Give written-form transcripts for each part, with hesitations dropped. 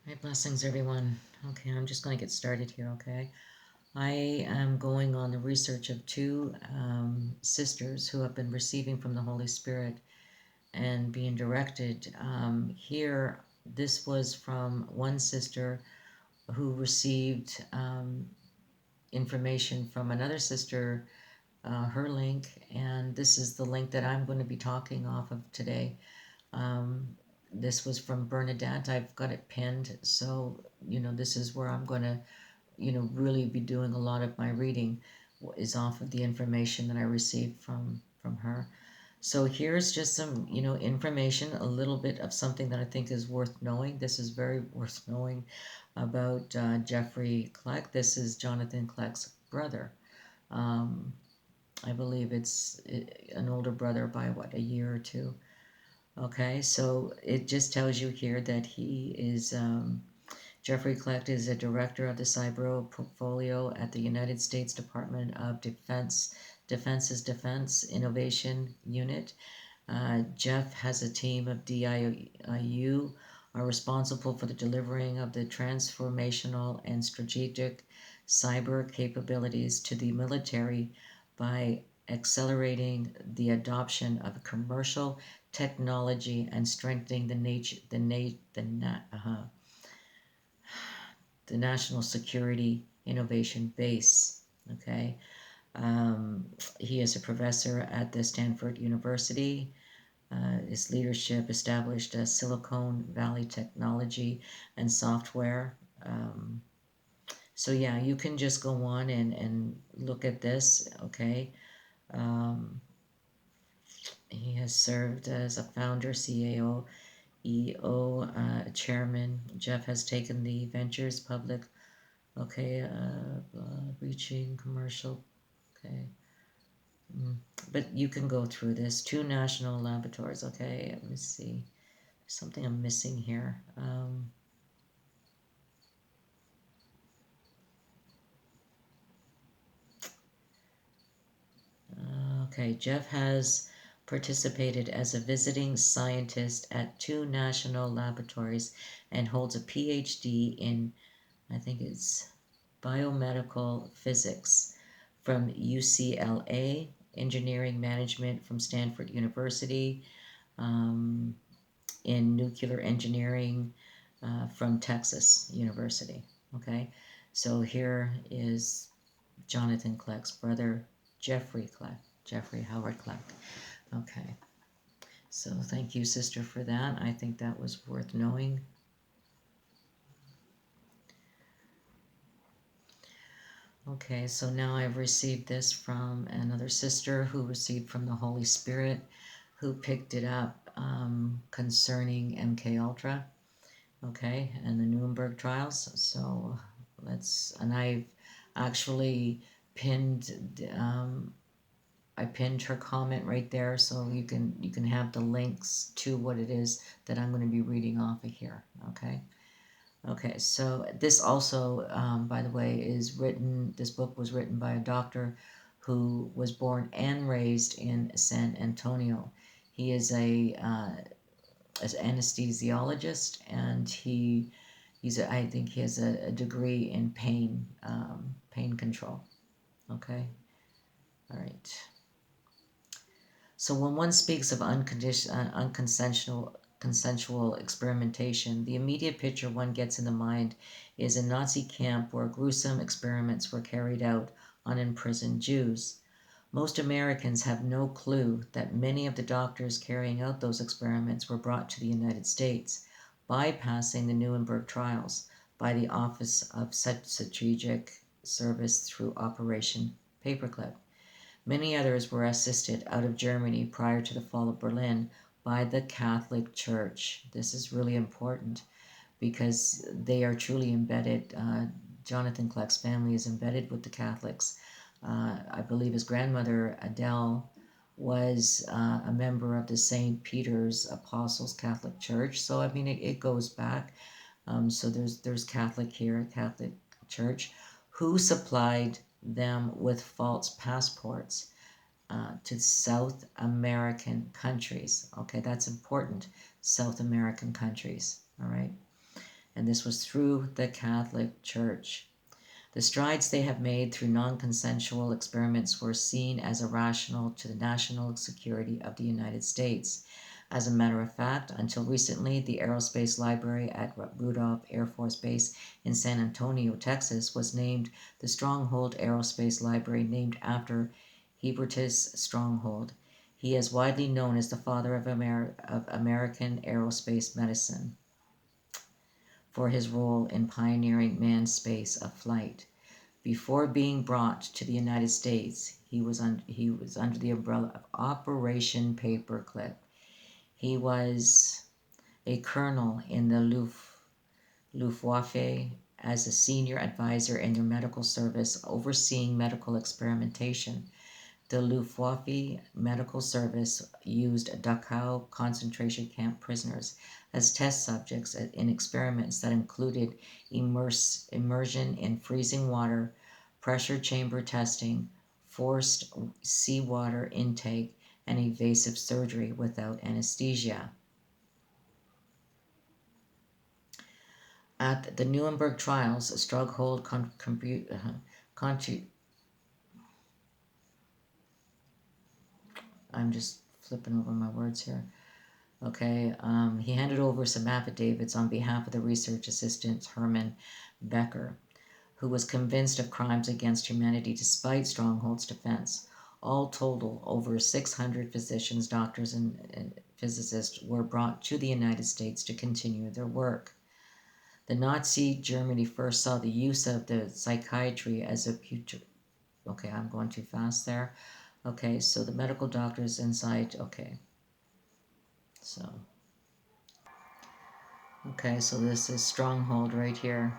My blessings, everyone. Okay, I'm just going to get started here, okay? I am going on the research of two sisters who have been receiving from the Holy Spirit and being directed. Here, this was from one sister who received information from another sister, her link, and this is the link that I'm going to be talking off of today. Um, this was from Bernadette. I've got it pinned, so this is where I'm going to really be doing a lot of my reading is off of the information that I received from her. So here's just some information, a little bit of something that I think is worth knowing. This is very worth knowing about Jeffrey Kleck. This is Jonathan Kleck's brother. Um, I believe it's an older brother by what, a year or two. Okay, so it just tells you here that he is Jeffrey Kleck is a director of the cyber portfolio at the United States Department of Defense's Defense Innovation Unit. Jeff has a team of DIU are responsible for the delivering of the transformational and strategic cyber capabilities to the military by accelerating the adoption of commercial technology and strengthening the national security innovation base. Okay, um, he is a professor at the Stanford University. His leadership established a Silicon Valley technology and software. So yeah, you can just go on and look at this. Okay, um, he has served as a founder, CAO, EO, chairman. Jeff has taken the ventures public. Okay, reaching commercial. Okay. Mm. But you can go through this. Two national laboratories. Okay, let me see. There's something I'm missing here. Okay, Jeff has participated as a visiting scientist at two national laboratories and holds a PhD in, I think it's biomedical physics from UCLA, engineering management from Stanford University, um, in nuclear engineering from Texas University. Okay, so here is Jonathan Kleck's brother, Jeffrey Kleck, Jeffrey Howard Kleck. Okay, so thank you, sister, for that. I think that was worth knowing. Okay, so now I've received this from another sister who received from the Holy Spirit, who picked it up concerning MK Ultra. Okay, and the Nuremberg trials. So and I've actually pinned, I pinned her comment right there, so you can have the links to what it is that I'm going to be reading off of here. Okay. Okay, so this also, by the way, is written. This book was written by a doctor who was born and raised in San Antonio. He is as anesthesiologist, and I think he has a degree in pain control. Okay, all right. So when one speaks of consensual experimentation, the immediate picture one gets in the mind is a Nazi camp where gruesome experiments were carried out on imprisoned Jews. Most Americans have no clue that many of the doctors carrying out those experiments were brought to the United States, bypassing the Nuremberg trials by the Office of Strategic Service through Operation Paperclip. Many others were assisted out of Germany prior to the fall of Berlin by the Catholic Church. This is really important because they are truly embedded. Jonathan Kleck's family is embedded with the Catholics. I believe his grandmother, Adele, was a member of the St. Peter's Apostles Catholic Church. So, I mean, it goes back. So there's Catholic here, Catholic Church, who supplied them with false passports to South American countries. Okay, that's important. South American countries. All right. and this was through the Catholic Church. The strides they have made through non-consensual experiments were seen as irrational to the national security of the United States. As a matter of fact, until recently, the Aerospace Library at Rudolph Air Force Base in San Antonio, Texas, was named the Stronghold Aerospace Library, named after Hubertus Stronghold. He is widely known as the father of American aerospace medicine for his role in pioneering manned space of flight. Before being brought to the United States, he was under the umbrella of Operation Paperclip. He was a colonel in the Luftwaffe as a senior advisor in their medical service, overseeing medical experimentation. The Luftwaffe Medical Service used Dachau concentration camp prisoners as test subjects in experiments that included immersion in freezing water, pressure chamber testing, forced seawater intake, and invasive surgery without anesthesia. At the Nuremberg trials, Stronghold I'm just flipping over my words here. Okay, he handed over some affidavits on behalf of the research assistant Hermann Becker, who was convinced of crimes against humanity despite Stronghold's defense. All total, over 600 physicians, doctors, and physicists were brought to the United States to continue their work. The Nazi Germany first saw the use of the psychiatry as a future. Okay, I'm going too fast there. Okay, so the medical doctors inside. Okay, so this is Stronghold right here.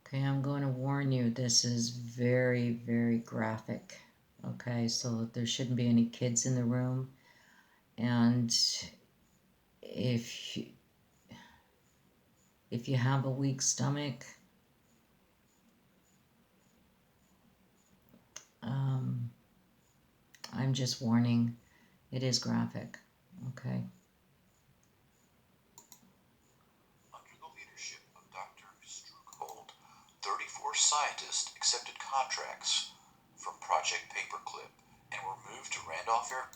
Okay, I'm going to warn you, this is very, very graphic. Okay, so there shouldn't be any kids in the room. And if you have a weak stomach, I'm just warning, it is graphic. Okay. Under the leadership of Dr. Stronghold, 34 scientists accepted contracts from Project Paperclip and were moved to Randolph Air.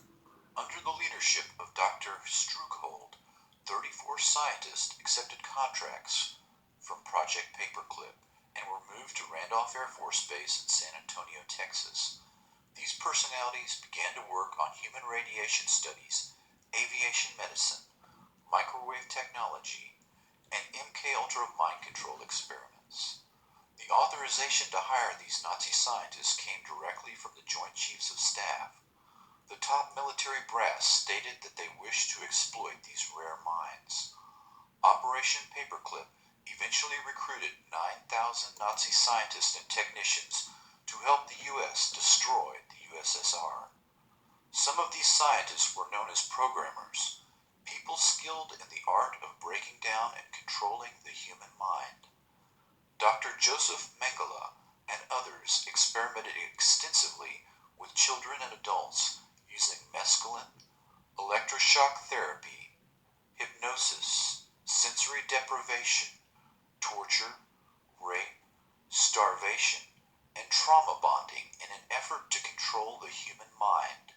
Under the leadership of Dr. Stronghold, 34 scientists accepted contracts from Project Paperclip and were moved to Randolph Air Force Base in San Antonio, Texas. These personalities began to work on human radiation studies, aviation medicine, microwave technology, and MK-Ultra mind control experiments. The authorization to hire these Nazi scientists came directly from the Joint Chiefs of Staff. The top military brass stated that they wished to exploit these rare minds. Operation Paperclip eventually recruited 9,000 Nazi scientists and technicians to help the U.S. destroy the USSR. Some of these scientists were known as programmers, people skilled in the art of breaking down and controlling the human mind. Dr. Joseph Mengele and others experimented extensively with children and adults using mescaline, electroshock therapy, hypnosis, sensory deprivation, torture, rape, starvation, and trauma bonding in an effort to control the human mind.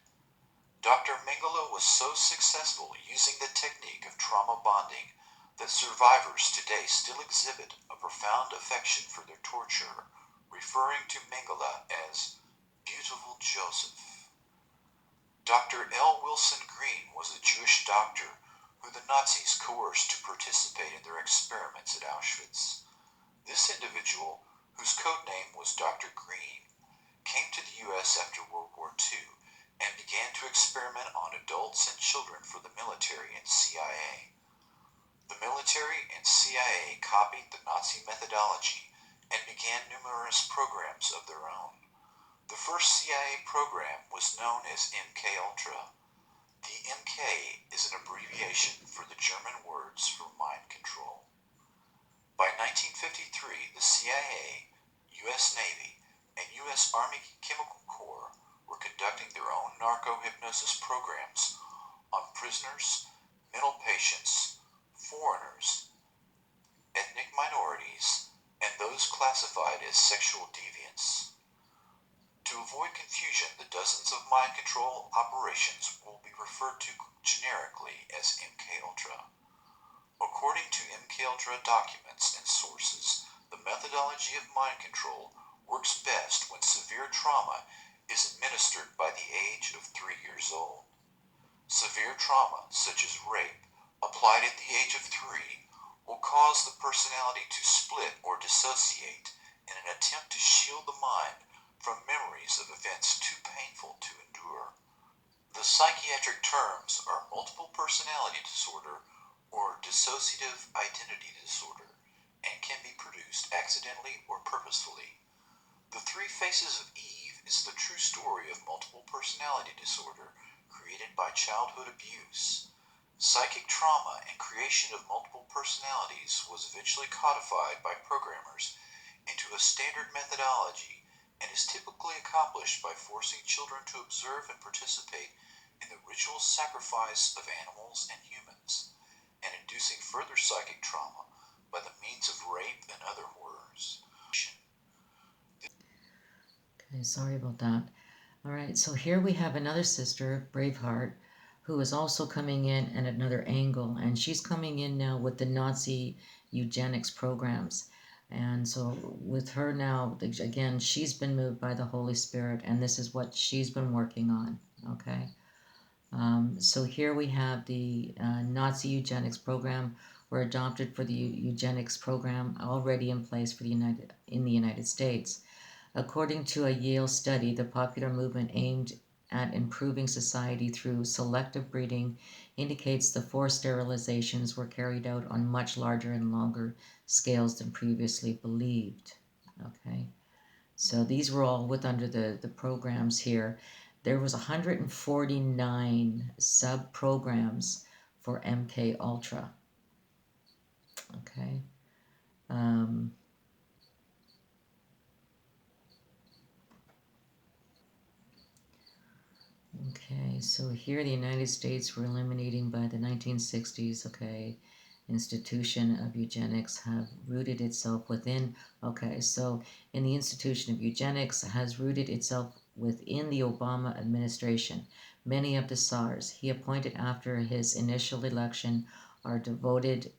Dr. Mengele was so successful using the technique of trauma bonding that survivors today still exhibit a profound affection for their torturer, referring to Mengele as Beautiful Joseph. Dr. L. Wilson Green was a Jewish doctor who the Nazis coerced to participate in their experiments at Auschwitz. This individual, whose code name was Dr. Green, came to the U.S. after World War II and began to experiment on adults and children for the military and CIA. The military and CIA copied the Nazi methodology and began numerous programs of their own. The first CIA program was known as MKUltra. The MK is an abbreviation for the German words for mind control. By 1953, the CIA, U.S. Navy, and U.S. Army Chemical Corps were conducting their own narco-hypnosis programs on prisoners, mental patients, foreigners, ethnic minorities, and those classified as sexual deviants. To avoid confusion, the dozens of mind control operations will be referred to generically as MKUltra. According to MKUltra documents and sources, the methodology of mind control works best when severe trauma is administered by the age of 3 years old. Severe trauma, such as rape, applied at the age of 3, will cause the personality to split or dissociate in an attempt to shield the mind from memories of events too painful to endure. The psychiatric terms are multiple personality disorder or dissociative identity disorder and can be produced accidentally or purposefully. The Three Faces of Eve is the true story of multiple personality disorder created by childhood abuse. Psychic trauma and creation of multiple personalities was eventually codified by programmers into a standard methodology and is typically accomplished by forcing children to observe and participate in the ritual sacrifice of animals and humans, and inducing further psychic trauma by the means of rape and other horrors. Okay, sorry about that. All right, so here we have another sister, Braveheart, who is also coming in at another angle, and she's coming in now with the Nazi eugenics programs. And so with her now, again, she's been moved by the Holy Spirit, and this is what she's been working on, okay? So here we have the Nazi eugenics program were adopted for the eugenics program already in place for in the United States. According to a Yale study, the popular movement aimed at improving society through selective breeding indicates the forced sterilizations were carried out on much larger and longer scales than previously believed. Okay, so these were all under the programs here. There was 149 sub-programs for MK Ultra. Okay. Um, Okay, so here the United States were eliminating by the 1960s, okay, institution of eugenics have rooted itself within, okay, so in the institution of eugenics has rooted itself within the Obama administration. Many of the SARS he appointed after his initial election are devoted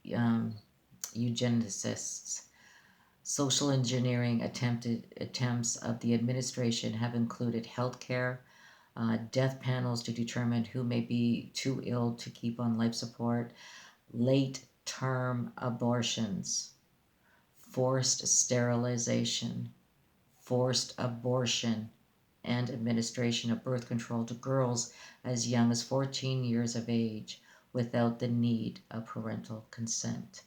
eugenicists. Social engineering attempts of the administration have included healthcare, death panels to determine who may be too ill to keep on life support, late term abortions, forced sterilization, forced abortion, and administration of birth control to girls as young as 14 years of age without the need of parental consent.